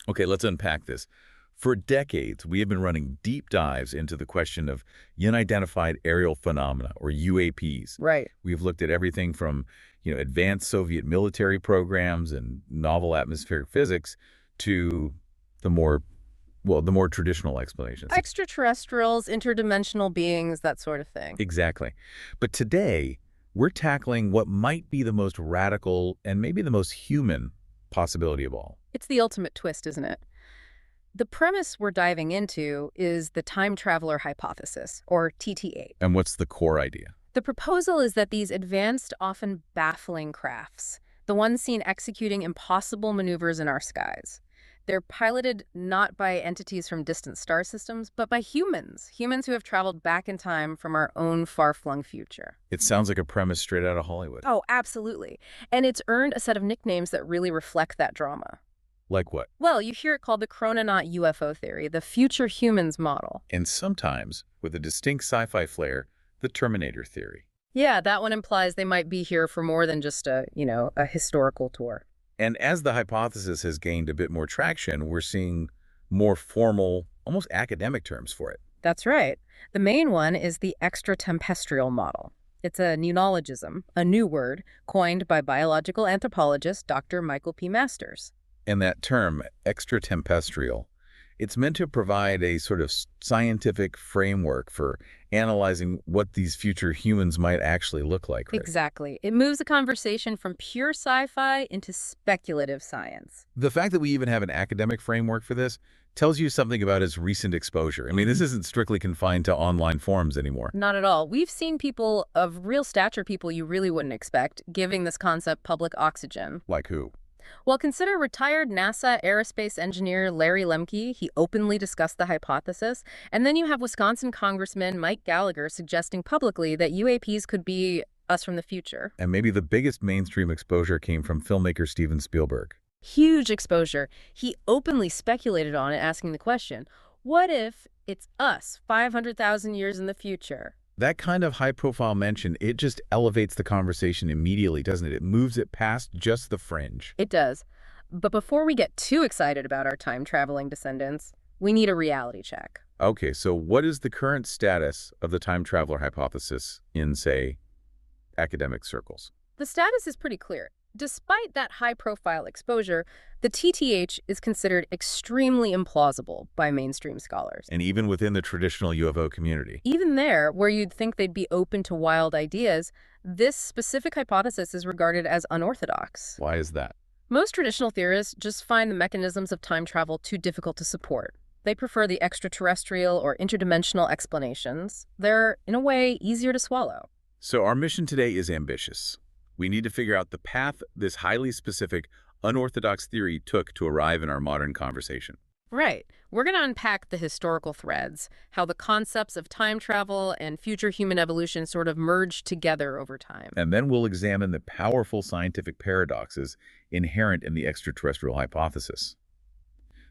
Okay, let's unpack this. For decades, we have been running deep dives into the question of unidentified aerial phenomena, or UAPs. Right. We've looked at everything from, advanced Soviet military programs and novel atmospheric physics to the more, the more traditional explanations. Extraterrestrials, interdimensional beings, that sort of thing. Exactly. But today, we're tackling what might be the most radical and maybe the most human possibility of all. It's the ultimate twist, isn't it? The premise we're diving into is the time traveler hypothesis, or TT8. And what's the core idea? The proposal is that these advanced, often baffling crafts, the ones seen executing impossible maneuvers in our skies, they're piloted not by entities from distant star systems, but by humans who have traveled back in time from our own far-flung future. It sounds like a premise straight out of Hollywood. Oh, absolutely. And it's earned a set of nicknames that really reflect that drama. Like what? Well, you hear it called the chrononaut UFO theory, the future humans model. And sometimes, with a distinct sci-fi flair, the Terminator theory. Yeah, that one implies they might be here for more than just a historical tour. And as the hypothesis has gained a bit more traction, we're seeing more formal, almost academic terms for it. That's right. The main one is the extratempestrial model. It's a neologism, a new word, coined by biological anthropologist Dr. Michael P. Masters. And that term, extratempestrial, it's meant to provide a sort of scientific framework for analyzing what these future humans might actually look like. Right? Exactly. It moves the conversation from pure sci-fi into speculative science. The fact that we even have an academic framework for this tells you something about its recent exposure. I mean, this isn't strictly confined to online forums anymore. Not at all. We've seen people of real stature, people you really wouldn't expect, giving this concept public oxygen. Like who? Well, consider retired NASA aerospace engineer Larry Lemke. He openly discussed the hypothesis. And then you have Wisconsin Congressman Mike Gallagher suggesting publicly that UAPs could be us from the future. And maybe the biggest mainstream exposure came from filmmaker Steven Spielberg. Huge exposure. He openly speculated on it, asking the question, what if it's us 500,000 years in the future? That kind of high-profile mention, it just elevates the conversation immediately, doesn't it? It moves it past just the fringe. It does. But before we get too excited about our time-traveling descendants, we need a reality check. Okay, so what is the current status of the time traveler hypothesis in, say, academic circles? The status is pretty clear. Despite that high-profile exposure, the TTH is considered extremely implausible by mainstream scholars. And even within the traditional UFO community. Even there, where you'd think they'd be open to wild ideas, this specific hypothesis is regarded as unorthodox. Why is that? Most traditional theorists just find the mechanisms of time travel too difficult to support. They prefer the extraterrestrial or interdimensional explanations. They're, in a way, easier to swallow. So our mission today is ambitious. We need to figure out the path this highly specific, unorthodox theory took to arrive in our modern conversation. Right. We're going to unpack the historical threads, how the concepts of time travel and future human evolution sort of merged together over time. And then we'll examine the powerful scientific paradoxes inherent in the extraterrestrial hypothesis.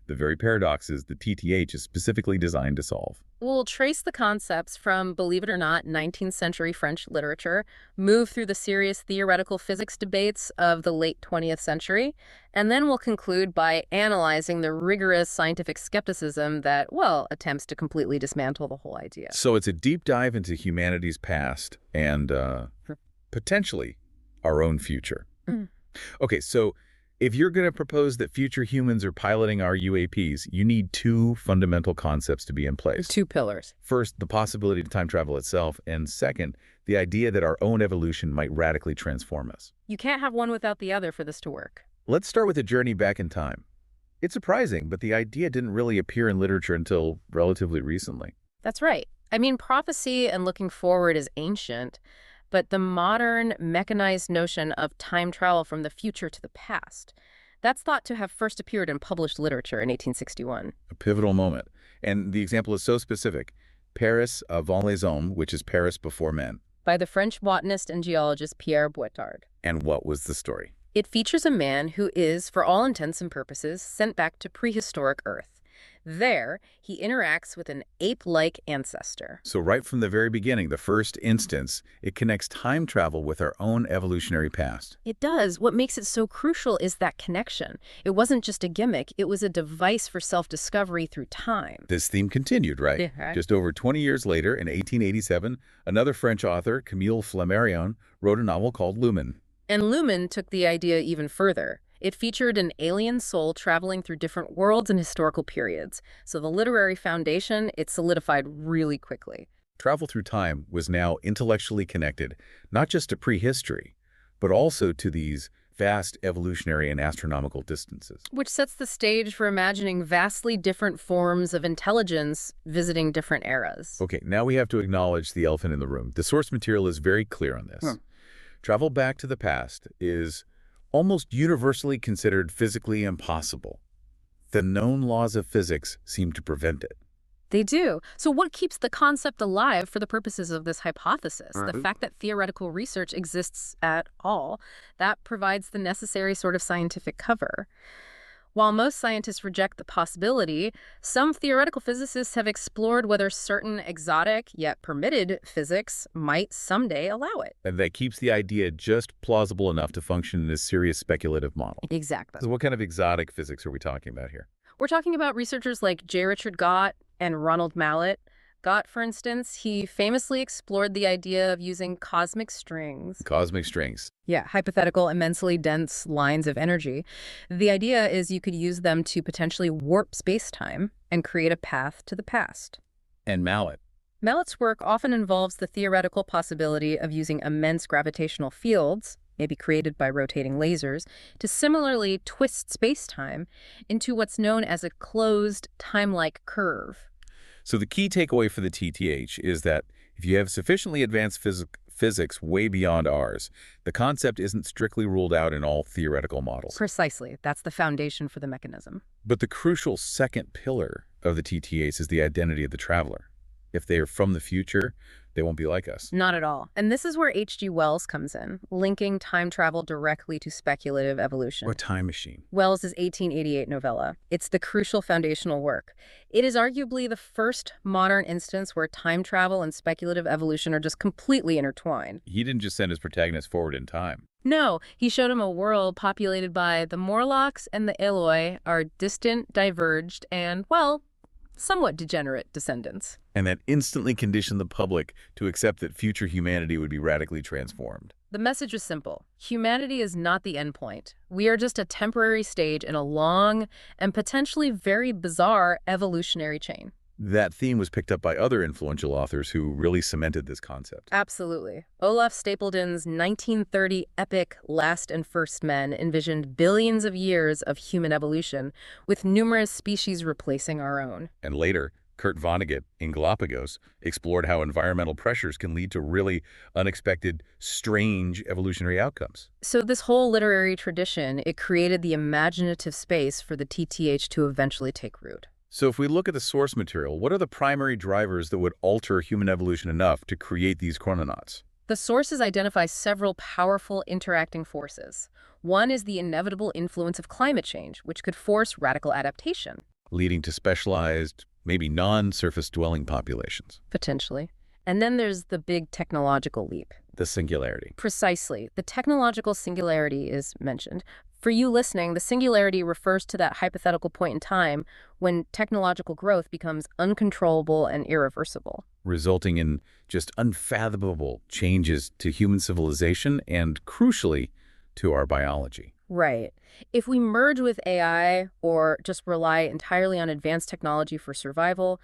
The very paradoxes the TTH is specifically designed to solve. We'll trace the concepts from, believe it or not, 19th century French literature, move through the serious theoretical physics debates of the late 20th century, and then we'll conclude by analyzing the rigorous scientific skepticism that, well, attempts to completely dismantle the whole idea. So it's a deep dive into humanity's past and potentially our own future. Okay, so if you're going to propose that future humans are piloting our UAPs, you need two fundamental concepts to be in place. Two pillars. First, the possibility of time travel itself, and second, the idea that our own evolution might radically transform us. You can't have one without the other for this to work. Let's start with a journey back in time. It's surprising, but the idea didn't really appear in literature until relatively recently. That's right. I mean, prophecy and looking forward is ancient, but the modern, mechanized notion of time travel from the future to the past, that's thought to have first appeared in published literature in 1861. A pivotal moment. And the example is so specific. Paris avant les hommes, which is Paris before men. By the French botanist and geologist Pierre Boitard. And what was the story? It features a man who is, for all intents and purposes, sent back to prehistoric Earth. There, he interacts with an ape-like ancestor. So right from the very beginning, the first instance, it connects time travel with our own evolutionary past. It does. What makes it so crucial is that connection. It wasn't just a gimmick, it was a device for self-discovery through time. This theme continued, right? Yeah, right. Just over 20 years later, in 1887, another French author, Camille Flammarion, wrote a novel called Lumen. And Lumen took the idea even further. It featured an alien soul traveling through different worlds and historical periods. So the literary foundation, it solidified really quickly. Travel through time was now intellectually connected, not just to prehistory, but also to these vast evolutionary and astronomical distances. Which sets the stage for imagining vastly different forms of intelligence visiting different eras. Okay, now we have to acknowledge the elephant in the room. The source material is very clear on this. Travel back to the past is almost universally considered physically impossible. The known laws of physics seem to prevent it. They do. So what keeps the concept alive for the purposes of this hypothesis? The fact that theoretical research exists at all, that provides the necessary sort of scientific cover. While most scientists reject the possibility, some theoretical physicists have explored whether certain exotic yet permitted physics might someday allow it. And that keeps the idea just plausible enough to function in a serious speculative model. Exactly. So what kind of exotic physics are we talking about here? We're talking about researchers like J. Richard Gott and Ronald Mallet. Gott, for instance, he famously explored the idea of using cosmic strings. Cosmic strings. Yeah, hypothetical, immensely dense lines of energy. The idea is you could use them to potentially warp space-time and create a path to the past. And Mallet. Mallet's work often involves the theoretical possibility of using immense gravitational fields, maybe created by rotating lasers, to similarly twist space-time into what's known as a closed, time-like curve. So the key takeaway for the TTH is that if you have sufficiently advanced physics way beyond ours, the concept isn't strictly ruled out in all theoretical models. Precisely. That's the foundation for the mechanism. But the crucial second pillar of the TTH is the identity of the traveler. If they are from the future, they won't be like us. Not at all. And this is where H.G. Wells comes in, linking time travel directly to speculative evolution. Or Time Machine. Wells' 1888 novella. It's the crucial foundational work. It is arguably the first modern instance where time travel and speculative evolution are just completely intertwined. He didn't just send his protagonist forward in time. No, he showed him a world populated by the Morlocks and the Eloi, our distant, diverged, and, well, somewhat degenerate descendants. And that instantly conditioned the public to accept that future humanity would be radically transformed. The message was simple. Humanity is not the endpoint. We are just a temporary stage in a long and potentially very bizarre evolutionary chain. That theme was picked up by other influential authors who really cemented this concept. Absolutely. Olaf Stapledon's 1930 epic Last and First Men envisioned billions of years of human evolution, with numerous species replacing our own. And later, Kurt Vonnegut in Galapagos explored how environmental pressures can lead to really unexpected, strange evolutionary outcomes. So this whole literary tradition, it created the imaginative space for the TTH to eventually take root. So if we look at the source material, what are the primary drivers that would alter human evolution enough to create these chrononauts? The sources identify several powerful interacting forces. One is the inevitable influence of climate change, which could force radical adaptation. Leading to specialized, maybe non-surface dwelling populations. Potentially. And then there's the big technological leap. The singularity. Precisely. The technological singularity is mentioned. For you listening, the singularity refers to that hypothetical point in time when technological growth becomes uncontrollable and irreversible. Resulting in just unfathomable changes to human civilization and, crucially, to our biology. Right. If we merge with AI or just rely entirely on advanced technology for survival,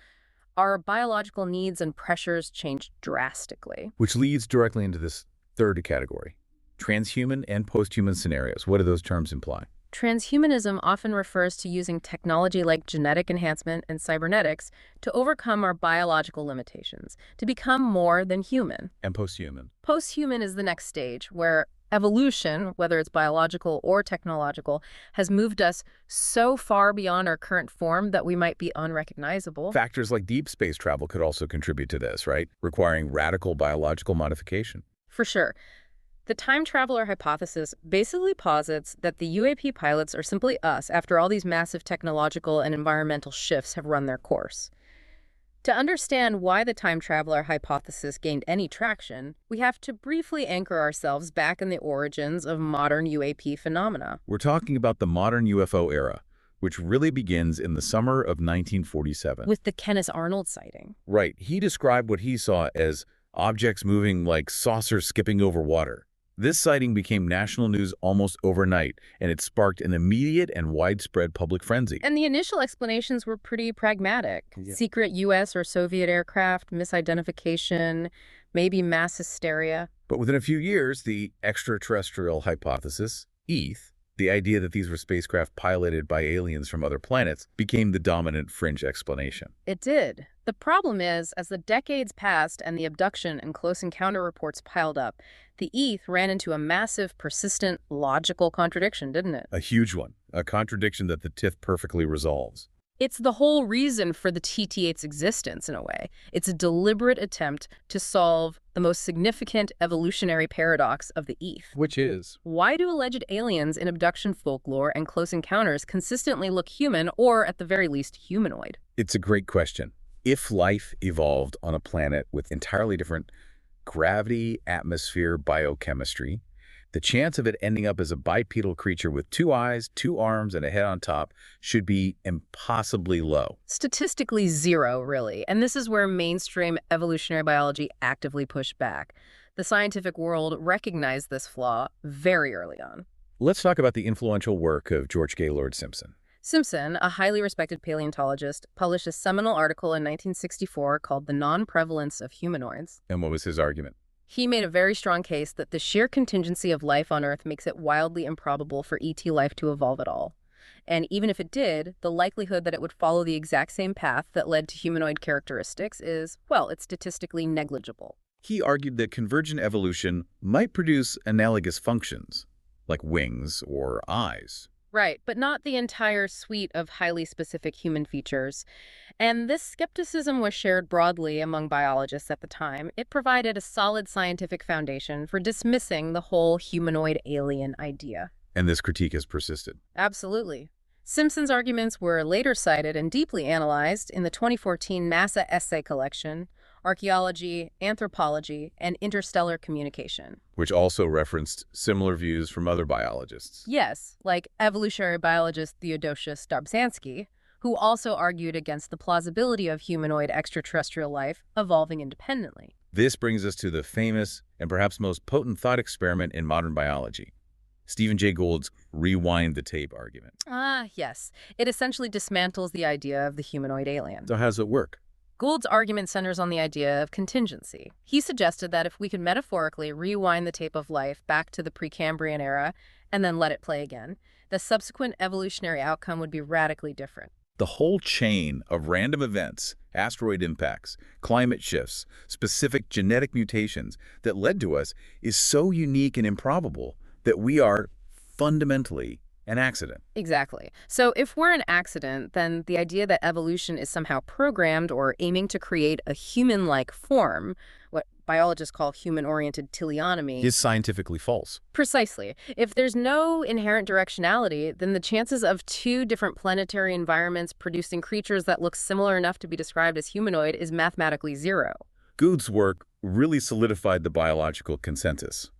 our biological needs and pressures change drastically. Which leads directly into this third category. Transhuman and posthuman scenarios. What do those terms imply? Transhumanism often refers to using technology like genetic enhancement and cybernetics to overcome our biological limitations, to become more than human. And posthuman. Posthuman is the next stage, where evolution, whether it's biological or technological, has moved us so far beyond our current form that we might be unrecognizable. Factors like deep space travel could also contribute to this, right? Requiring radical biological modification. For sure. The time traveler hypothesis basically posits that the UAP pilots are simply us after all these massive technological and environmental shifts have run their course. To understand why the time traveler hypothesis gained any traction, we have to briefly anchor ourselves back in the origins of modern UAP phenomena. We're talking about the modern UFO era, which really begins in the summer of 1947. With the Kenneth Arnold sighting. Right. He described what he saw as objects moving like saucers skipping over water. This sighting became national news almost overnight, and it sparked an immediate and widespread public frenzy. And the initial explanations were pretty pragmatic. Yeah. Secret U.S. or Soviet aircraft, misidentification, maybe mass hysteria. But within a few years, the extraterrestrial hypothesis, ETH, the idea that these were spacecraft piloted by aliens from other planets, became the dominant fringe explanation. It did. The problem is, as the decades passed and the abduction and close encounter reports piled up, the ETH ran into a massive, persistent, logical contradiction, didn't it? A huge one, a contradiction that the TIFF perfectly resolves. It's the whole reason for the TT-8's existence, in a way. It's a deliberate attempt to solve the most significant evolutionary paradox of the ETH. Which is? Why do alleged aliens in abduction folklore and close encounters consistently look human or, at the very least, humanoid? It's a great question. If life evolved on a planet with entirely different gravity, atmosphere, biochemistry, the chance of it ending up as a bipedal creature with 2 eyes, 2 arms, and a head on top should be impossibly low. Statistically 0, really. And this is where mainstream evolutionary biology actively pushed back. The scientific world recognized this flaw very early on. Let's talk about the influential work of George Gaylord Simpson. Simpson, a highly respected paleontologist, published a seminal article in 1964 called The Non-Prevalence of Humanoids. And what was his argument? He made a very strong case that the sheer contingency of life on Earth makes it wildly improbable for ET life to evolve at all. And even if it did, the likelihood that it would follow the exact same path that led to humanoid characteristics is, well, it's statistically negligible. He argued that convergent evolution might produce analogous functions, like wings or eyes. Right, but not the entire suite of highly specific human features. And this skepticism was shared broadly among biologists at the time. It provided a solid scientific foundation for dismissing the whole humanoid alien idea. And this critique has persisted. Absolutely. Simpson's arguments were later cited and deeply analyzed in the 2014 NASA essay collection, Archaeology, Anthropology, and Interstellar Communication. Which also referenced similar views from other biologists. Yes, like evolutionary biologist Theodosius Dobzhansky, who also argued against the plausibility of humanoid extraterrestrial life evolving independently. This brings us to the famous and perhaps most potent thought experiment in modern biology, Stephen Jay Gould's rewind the tape argument. Yes. It essentially dismantles the idea of the humanoid alien. So how does it work? Gould's argument centers on the idea of contingency. He suggested that if we could metaphorically rewind the tape of life back to the Precambrian era and then let it play again, the subsequent evolutionary outcome would be radically different. The whole chain of random events, asteroid impacts, climate shifts, specific genetic mutations that led to us is so unique and improbable that we are fundamentally an accident. Exactly. So if we're an accident, then the idea that evolution is somehow programmed or aiming to create a human-like form, what biologists call human-oriented teleonomy, is scientifically false. Precisely. If there's no inherent directionality, then the chances of 2 different planetary environments producing creatures that look similar enough to be described as humanoid is mathematically 0. Gould's work really solidified the biological consensus.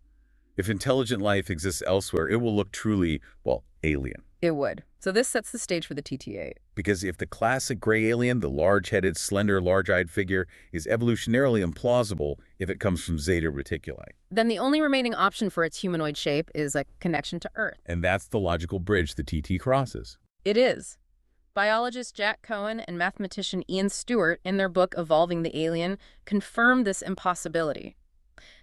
If intelligent life exists elsewhere, it will look truly, well, alien. It would. So this sets the stage for the TT-8. Because if the classic gray alien, the large-headed, slender, large-eyed figure, is evolutionarily implausible if it comes from Zeta Reticuli, then the only remaining option for its humanoid shape is a connection to Earth. and that's the logical bridge the TT crosses. It is. Biologist Jack Cohen and mathematician Ian Stewart, in their book Evolving the Alien, confirmed this impossibility.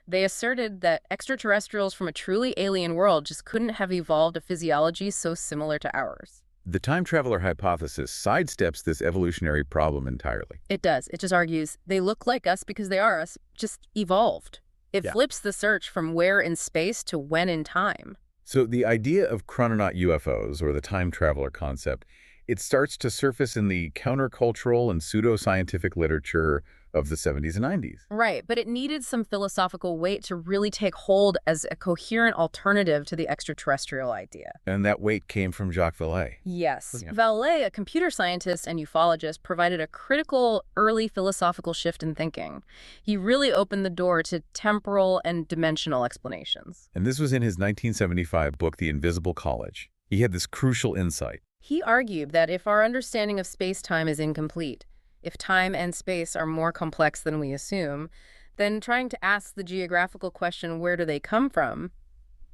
They asserted that extraterrestrials from a truly alien world just couldn't have evolved a physiology so similar to ours. The time traveler hypothesis sidesteps this evolutionary problem entirely. It does. It just argues they look like us because they are us, just evolved. It flips the search from where in space to when in time. So the idea of chrononaut UFOs, or the time traveler concept, it starts to surface in the countercultural and pseudoscientific literature of the 70s and 90s. Right, but it needed some philosophical weight to really take hold as a coherent alternative to the extraterrestrial idea. And that weight came from Jacques Vallée. Yes. Yeah. Vallée, a computer scientist and ufologist, provided a critical early philosophical shift in thinking. He really opened the door to temporal and dimensional explanations. And this was in his 1975 book, The Invisible College. He had this crucial insight. He argued that if our understanding of space-time is incomplete, if time and space are more complex than we assume, then trying to ask the geographical question, where do they come from,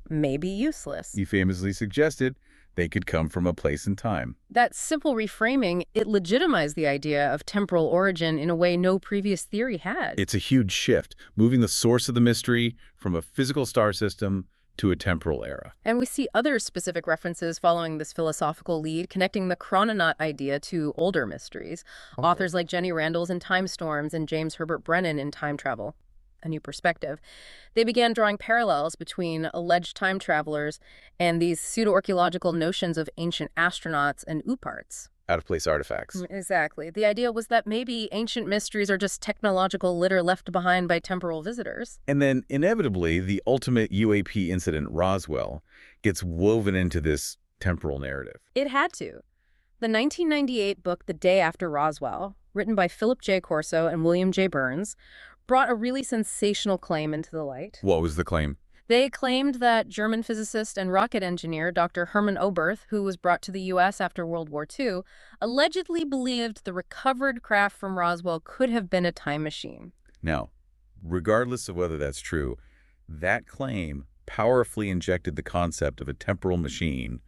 may be useless. He famously suggested they could come from a place and time. That simple reframing, it legitimized the idea of temporal origin in a way no previous theory had. It's a huge shift, moving the source of the mystery from a physical star system to a temporal era. And we see other specific references following this philosophical lead, connecting the chrononaut idea to older mysteries. Okay. Authors like Jenny Randles in Time Storms and James Herbert Brennan in Time Travel, A New Perspective. They began drawing parallels between alleged time travelers and these pseudo-archaeological notions of ancient astronauts and ooparts. Out-of-place artifacts. Exactly. The idea was that maybe ancient mysteries are just technological litter left behind by temporal visitors. And then, inevitably, the ultimate UAP incident, Roswell, gets woven into this temporal narrative. It had to. The 1998 book, The Day After Roswell, written by Philip J. Corso and William J. Burns, brought a really sensational claim into the light. What was the claim? They claimed that German physicist and rocket engineer Dr. Hermann Oberth, who was brought to the U.S. after World War II, allegedly believed the recovered craft from Roswell could have been a time machine. Now, regardless of whether that's true, that claim powerfully injected the concept of a temporal machine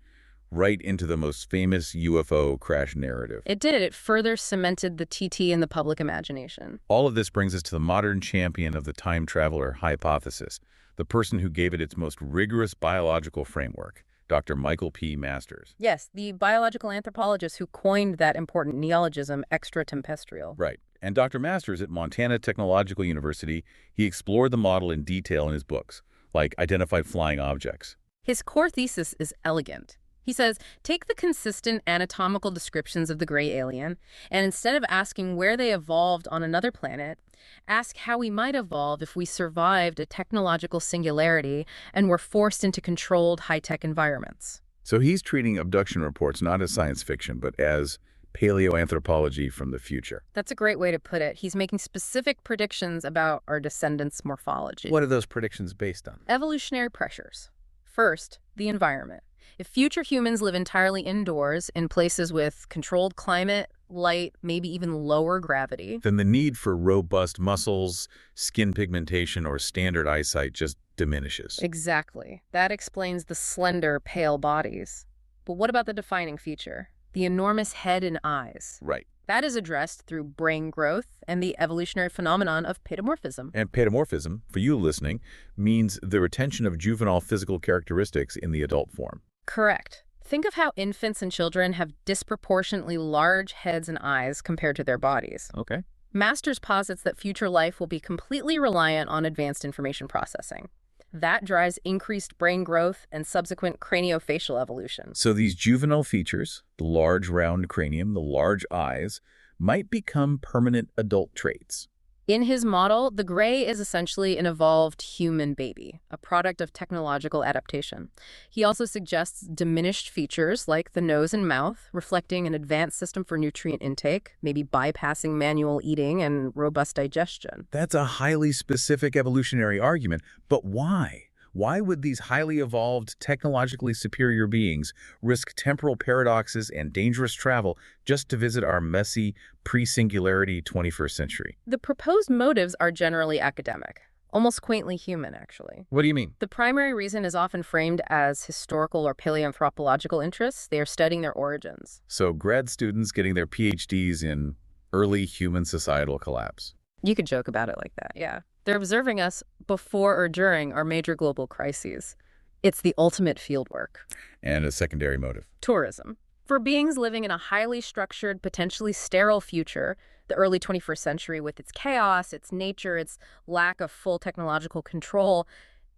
right into the most famous UFO crash narrative. It did. It further cemented the TT in the public imagination. All of this brings us to the modern champion of the time traveler hypothesis, the person who gave it its most rigorous biological framework, Dr. Michael P. Masters. Yes, the biological anthropologist who coined that important neologism, extratempestrial. Right. And Dr. Masters at Montana Technological University, he explored the model in detail in his books, like Identified Flying Objects. His core thesis is elegant. He says, take the consistent anatomical descriptions of the gray alien, and instead of asking where they evolved on another planet, ask how we might evolve if we survived a technological singularity and were forced into controlled high-tech environments. So he's treating abduction reports not as science fiction, but as paleoanthropology from the future. That's a great way to put it. He's making specific predictions about our descendants' morphology. What are those predictions based on? Evolutionary pressures. First, the environment. If future humans live entirely indoors in places with controlled climate, light, maybe even lower gravity, then the need for robust muscles, skin pigmentation, or standard eyesight just diminishes. Exactly. That explains the slender, pale bodies. But what about the defining feature? The enormous head and eyes. Right. That is addressed through brain growth and the evolutionary phenomenon of paedomorphism. And paedomorphism, for you listening, means the retention of juvenile physical characteristics in the adult form. Correct. Think of how infants and children have disproportionately large heads and eyes compared to their bodies. Okay. Masters posits that future life will be completely reliant on advanced information processing. That drives increased brain growth and subsequent craniofacial evolution. So these juvenile features, the large round cranium, the large eyes, might become permanent adult traits. In his model, the gray is essentially an evolved human baby, a product of technological adaptation. He also suggests diminished features like the nose and mouth, reflecting an advanced system for nutrient intake, maybe bypassing manual eating and robust digestion. That's a highly specific evolutionary argument, but why? Why would these highly evolved, technologically superior beings risk temporal paradoxes and dangerous travel just to visit our messy, pre-singularity 21st century? The proposed motives are generally academic, almost quaintly human, actually. What do you mean? The primary reason is often framed as historical or paleoanthropological interests. They are studying their origins. So grad students getting their PhDs in early human societal collapse. You could joke about it like that, yeah. They're observing us before or during our major global crises. It's the ultimate fieldwork. And a secondary motive. Tourism. For beings living in a highly structured, potentially sterile future, the early 21st century with its chaos, its nature, its lack of full technological control,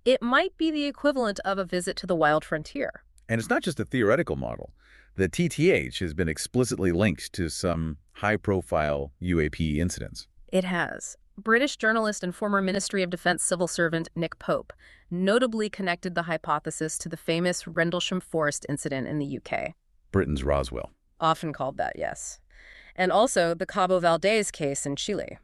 it might be the equivalent of a visit to the wild frontier. And it's not just a theoretical model. The TTH has been explicitly linked to some high-profile UAP incidents. It has. British journalist and former Ministry of Defense civil servant Nick Pope notably connected the hypothesis to the famous Rendlesham Forest incident in the UK. Britain's Roswell. Often called that, yes. And also the Cabo Valdez case in Chile.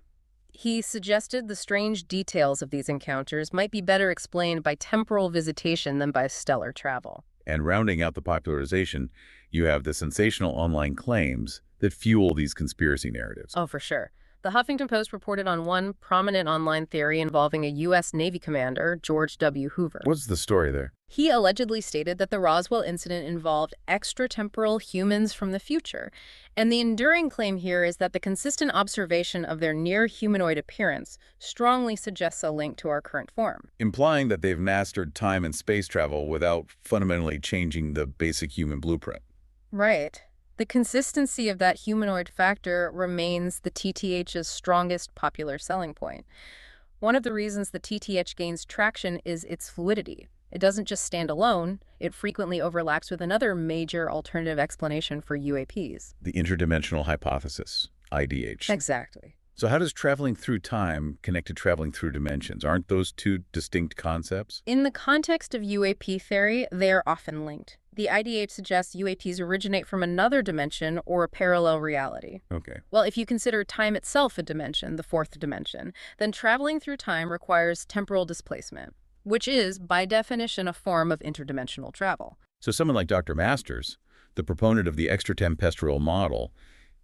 He suggested the strange details of these encounters might be better explained by temporal visitation than by stellar travel. And rounding out the popularization, you have the sensational online claims that fuel these conspiracy narratives. Oh, for sure. The Huffington Post reported on one prominent online theory involving a U.S. Navy commander, George W. Hoover. What's the story there? He allegedly stated that the Roswell incident involved extratemporal humans from the future. And the enduring claim here is that the consistent observation of their near-humanoid appearance strongly suggests a link to our current form. Implying that they've mastered time and space travel without fundamentally changing the basic human blueprint. Right. The consistency of that humanoid factor remains the TTH's strongest popular selling point. One of the reasons the TTH gains traction is its fluidity. It doesn't just stand alone, it frequently overlaps with another major alternative explanation for UAPs. The interdimensional hypothesis, IDH. Exactly. So how does traveling through time connect to traveling through dimensions? Aren't those two distinct concepts? In the context of UAP theory, they are often linked. The IDH suggests UAPs originate from another dimension or a parallel reality. Okay. Well, if you consider time itself a dimension, the fourth dimension, then traveling through time requires temporal displacement, which is, by definition, a form of interdimensional travel. So someone like Dr. Masters, the proponent of the Extratempestrial Model,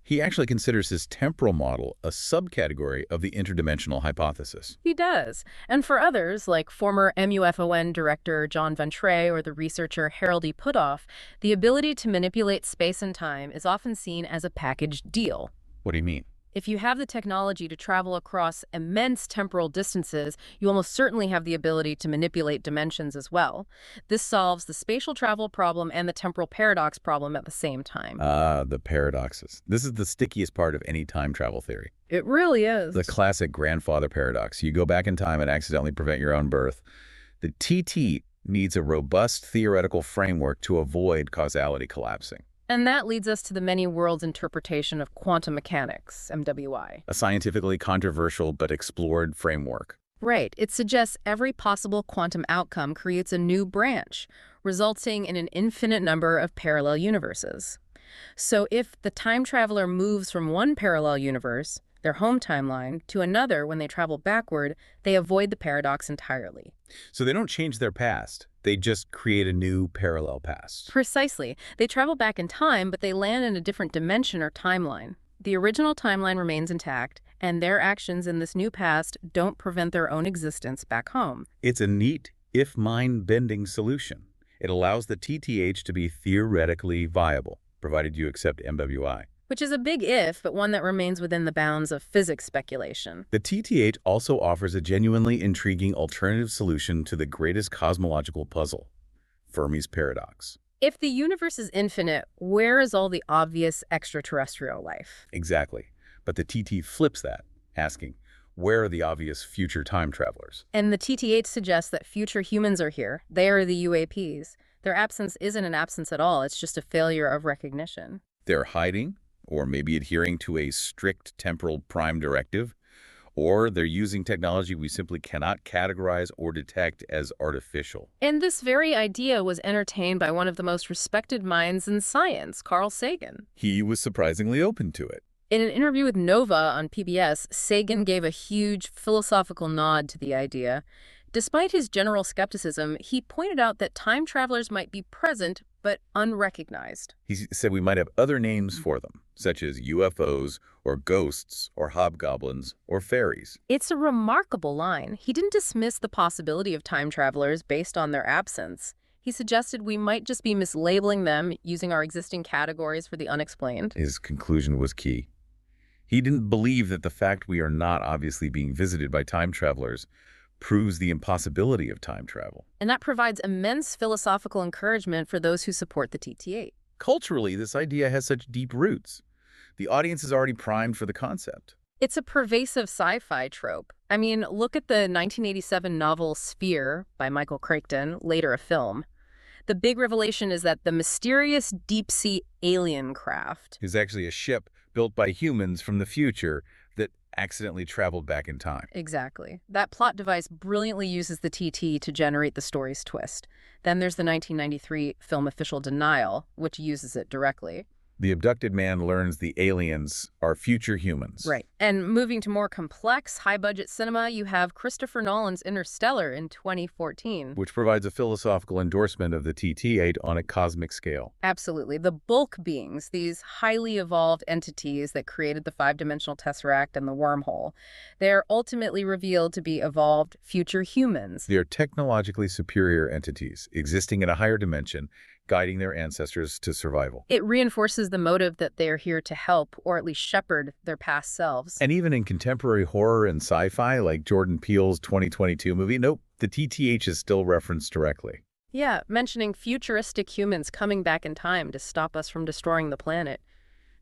he actually considers his temporal model a subcategory of the interdimensional hypothesis. He does. And for others, like former MUFON director John Ventre or the researcher Harold E. Puthoff, the ability to manipulate space and time is often seen as a package deal. What do you mean? If you have the technology to travel across immense temporal distances, you almost certainly have the ability to manipulate dimensions as well. This solves the spatial travel problem and the temporal paradox problem at the same time. The paradoxes. This is the stickiest part of any time travel theory. It really is. The classic grandfather paradox. You go back in time and accidentally prevent your own birth. The TT needs a robust theoretical framework to avoid causality collapsing. And that leads us to the many worlds interpretation of quantum mechanics, MWI. A scientifically controversial but explored framework. Right. It suggests every possible quantum outcome creates a new branch, resulting in an infinite number of parallel universes. So if the time traveler moves from one parallel universe, their home timeline, to another when they travel backward, they avoid the paradox entirely. So they don't change their past. They just create a new parallel past. Precisely. They travel back in time, but they land in a different dimension or timeline. The original timeline remains intact, and their actions in this new past don't prevent their own existence back home. It's a neat, if mind-bending solution. It allows the TTH to be theoretically viable, provided you accept MWI. Which is a big if, but one that remains within the bounds of physics speculation. The TTH also offers a genuinely intriguing alternative solution to the greatest cosmological puzzle, Fermi's paradox. If the universe is infinite, where is all the obvious extraterrestrial life? Exactly. But the TT flips that, asking, where are the obvious future time travelers? And the TTH suggests that future humans are here. They are the UAPs. Their absence isn't an absence at all. It's just a failure of recognition. They're hiding, or maybe adhering to a strict temporal prime directive, or they're using technology we simply cannot categorize or detect as artificial. And this very idea was entertained by one of the most respected minds in science, Carl Sagan. He was surprisingly open to it. In an interview with Nova on PBS, Sagan gave a huge philosophical nod to the idea. Despite his general skepticism, he pointed out that time travelers might be present but unrecognized. He said we might have other names for them, such as UFOs or ghosts or hobgoblins or fairies. It's a remarkable line. He didn't dismiss the possibility of time travelers based on their absence. He suggested we might just be mislabeling them using our existing categories for the unexplained. His conclusion was key. He didn't believe that the fact we are not obviously being visited by time travelers proves the impossibility of time travel. And that provides immense philosophical encouragement for those who support the TT8. Culturally, this idea has such deep roots. The audience is already primed for the concept. It's a pervasive sci-fi trope. I mean, look at the 1987 novel Sphere by Michael Crichton, later a film. The big revelation is that the mysterious deep-sea alien craft Is actually a ship built by humans from the future that accidentally traveled back in time. Exactly. That plot device brilliantly uses the TT to generate the story's twist. Then there's the 1993 film Official Denial, which uses it directly. The abducted man learns the aliens are future humans. Right. And moving to more complex, high-budget cinema, you have Christopher Nolan's Interstellar in 2014. Which provides a philosophical endorsement of the TT-8 on a cosmic scale. Absolutely. The bulk beings, these highly evolved entities that created the five-dimensional tesseract and the wormhole, they're ultimately revealed to be evolved future humans. They are technologically superior entities, existing in a higher dimension, guiding their ancestors to survival. It reinforces the motive that they are here to help, or at least shepherd, their past selves. And even in contemporary horror and sci-fi, like Jordan Peele's 2022 movie, nope, the TTH is still referenced directly. Yeah, mentioning futuristic humans coming back in time to stop us from destroying the planet.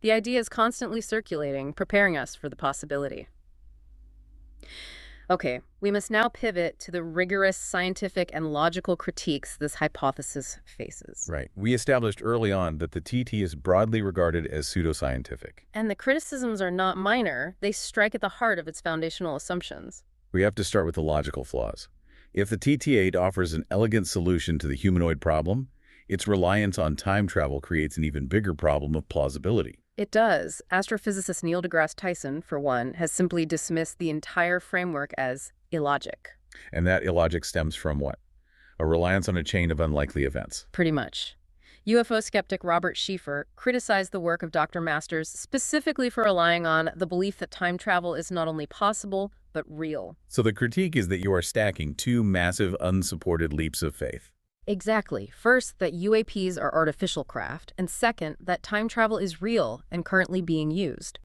The idea is constantly circulating, preparing us for the possibility. Okay, we must now pivot to the rigorous scientific and logical critiques this hypothesis faces. Right. We established early on that the TT is broadly regarded as pseudoscientific. And the criticisms are not minor. They strike at the heart of its foundational assumptions. We have to start with the logical flaws. If the TT-8 offers an elegant solution to the humanoid problem, its reliance on time travel creates an even bigger problem of plausibility. It does. Astrophysicist Neil deGrasse Tyson, for one, has simply dismissed the entire framework as illogic. And that illogic stems from what? A reliance on a chain of unlikely events. Pretty much. UFO skeptic Robert Schieffer criticized the work of Dr. Masters specifically for relying on the belief that time travel is not only possible, but real. So the critique is that you are stacking two massive, unsupported leaps of faith. Exactly. First, that UAPs are artificial craft, and second, that time travel is real and currently being used.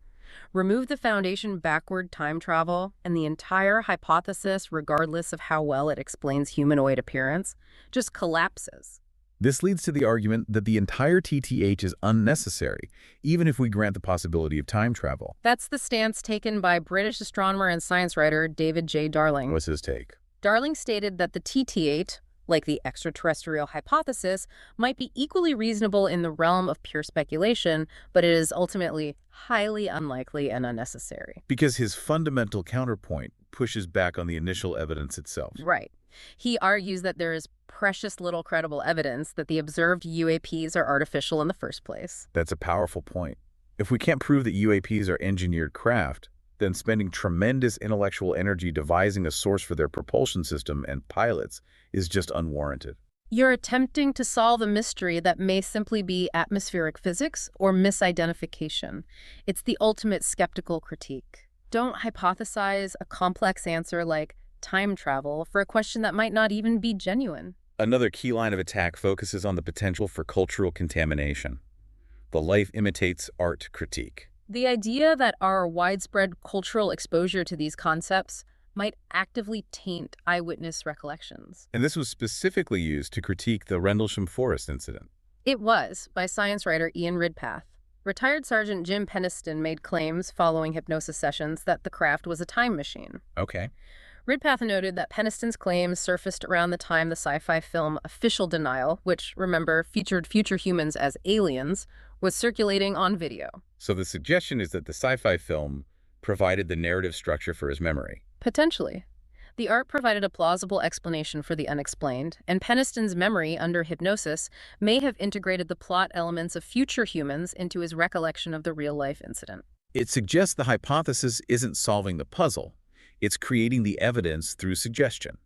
Remove the foundation backward time travel, and the entire hypothesis, regardless of how well it explains humanoid appearance, just collapses. This leads to the argument that the entire TTH is unnecessary, even if we grant the possibility of time travel. That's the stance taken by British astronomer and science writer David J. Darling. What's his take? Darling stated that the TT-8, like the extraterrestrial hypothesis, might be equally reasonable in the realm of pure speculation, but it is ultimately highly unlikely and unnecessary. Because his fundamental counterpoint pushes back on the initial evidence itself. Right. He argues that there is precious little credible evidence that the observed UAPs are artificial in the first place. That's a powerful point. If we can't prove that UAPs are engineered craft, then spending tremendous intellectual energy devising a source for their propulsion system and pilots is just unwarranted. You're attempting to solve a mystery that may simply be atmospheric physics or misidentification. It's the ultimate skeptical critique. Don't hypothesize a complex answer like time travel for a question that might not even be genuine. Another key line of attack focuses on the potential for cultural contamination. The life imitates art critique. The idea that our widespread cultural exposure to these concepts might actively taint eyewitness recollections. And this was specifically used to critique the Rendlesham Forest incident. It was, by science writer Ian Ridpath. Retired Sergeant Jim Penniston made claims following hypnosis sessions that the craft was a time machine. Okay. Ridpath noted that Penniston's claims surfaced around the time the sci-fi film Official Denial, which, remember, featured future humans as aliens, was circulating on video. So the suggestion is that the sci-fi film provided the narrative structure for his memory. Potentially. The art provided a plausible explanation for the unexplained, and Penniston's memory under hypnosis may have integrated the plot elements of future humans into his recollection of the real-life incident. It suggests the hypothesis isn't solving the puzzle. It's creating the evidence through suggestion,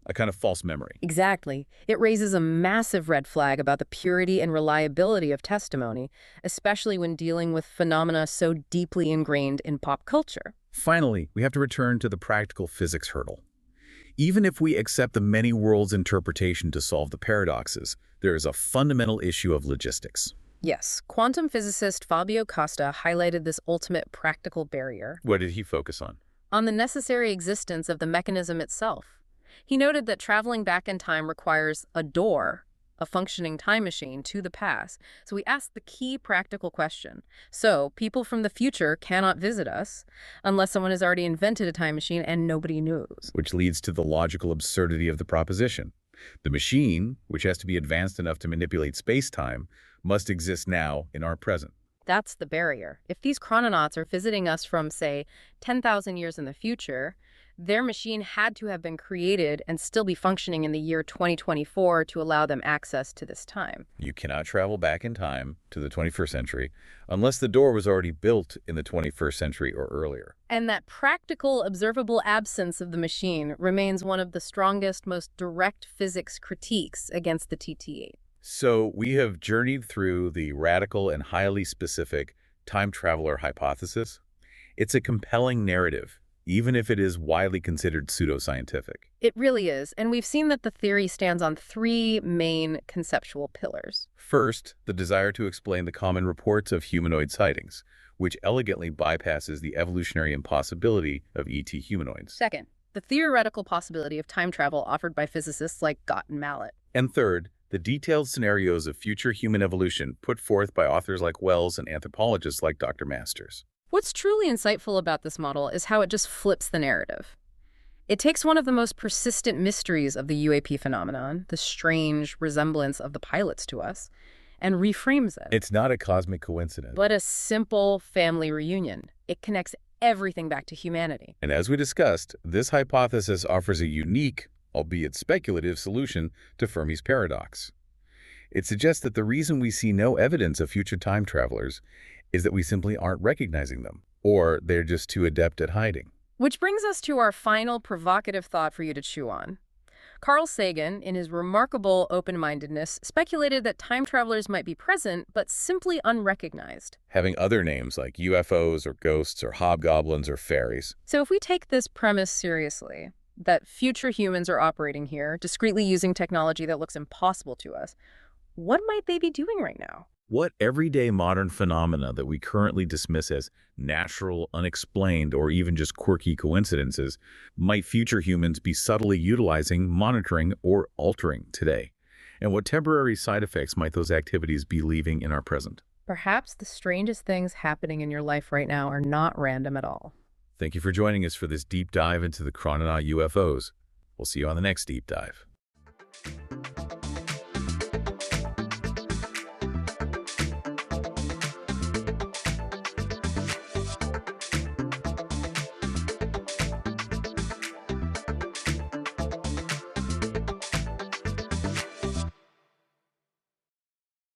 a kind of false memory. Exactly. It raises a massive red flag about the purity and reliability of testimony, especially when dealing with phenomena so deeply ingrained in pop culture. Finally, we have to return to the practical physics hurdle. Even if we accept the many worlds interpretation to solve the paradoxes, there is a fundamental issue of logistics. Yes, quantum physicist Fabio Costa highlighted this ultimate practical barrier. What did he focus on? On the necessary existence of the mechanism itself. He noted that traveling back in time requires a door, a functioning time machine, to the past. So he asked the key practical question. So people from the future cannot visit us unless someone has already invented a time machine and nobody knows. Which leads to the logical absurdity of the proposition. The machine, which has to be advanced enough to manipulate space-time, must exist now in our present. That's the barrier. If these chrononauts are visiting us from, say, 10,000 years in the future, their machine had to have been created and still be functioning in the year 2024 to allow them access to this time. You cannot travel back in time to the 21st century unless the door was already built in the 21st century or earlier. And that practical, observable absence of the machine remains one of the strongest, most direct physics critiques against the TT-8. So we have journeyed through the radical and highly specific time traveler hypothesis. It's a compelling narrative, even if it is widely considered pseudoscientific. It really is, and we've seen that the theory stands on three main conceptual pillars. First, the desire to explain the common reports of humanoid sightings, which elegantly bypasses the evolutionary impossibility of ET humanoids. Second, the theoretical possibility of time travel offered by physicists like Gott and Mallet. And third, the detailed scenarios of future human evolution put forth by authors like Wells and anthropologists like Dr. Masters. What's truly insightful about this model is how it just flips the narrative. It takes one of the most persistent mysteries of the UAP phenomenon, the strange resemblance of the pilots to us, and reframes it. It's not a cosmic coincidence, But a simple family reunion. It connects everything back to humanity. and as we discussed, this hypothesis offers a unique, albeit speculative, solution to Fermi's paradox. It suggests that the reason we see no evidence of future time travelers is that we simply aren't recognizing them, or they're just too adept at hiding. Which brings us to our final provocative thought for you to chew on. Carl Sagan, in his remarkable open-mindedness, speculated that time travelers might be present, but simply unrecognized. Having other names like UFOs or ghosts or hobgoblins or fairies. So if we take this premise seriously, that future humans are operating here, discreetly using technology that looks impossible to us, what might they be doing right now? What everyday modern phenomena that we currently dismiss as natural, unexplained, or even just quirky coincidences might future humans be subtly utilizing, monitoring, or altering today? And what temporary side effects might those activities be leaving in our present? Perhaps the strangest things happening in your life right now are not random at all. Thank you for joining us for this deep dive into the chrononaut UFOs. We'll see you on the next deep dive.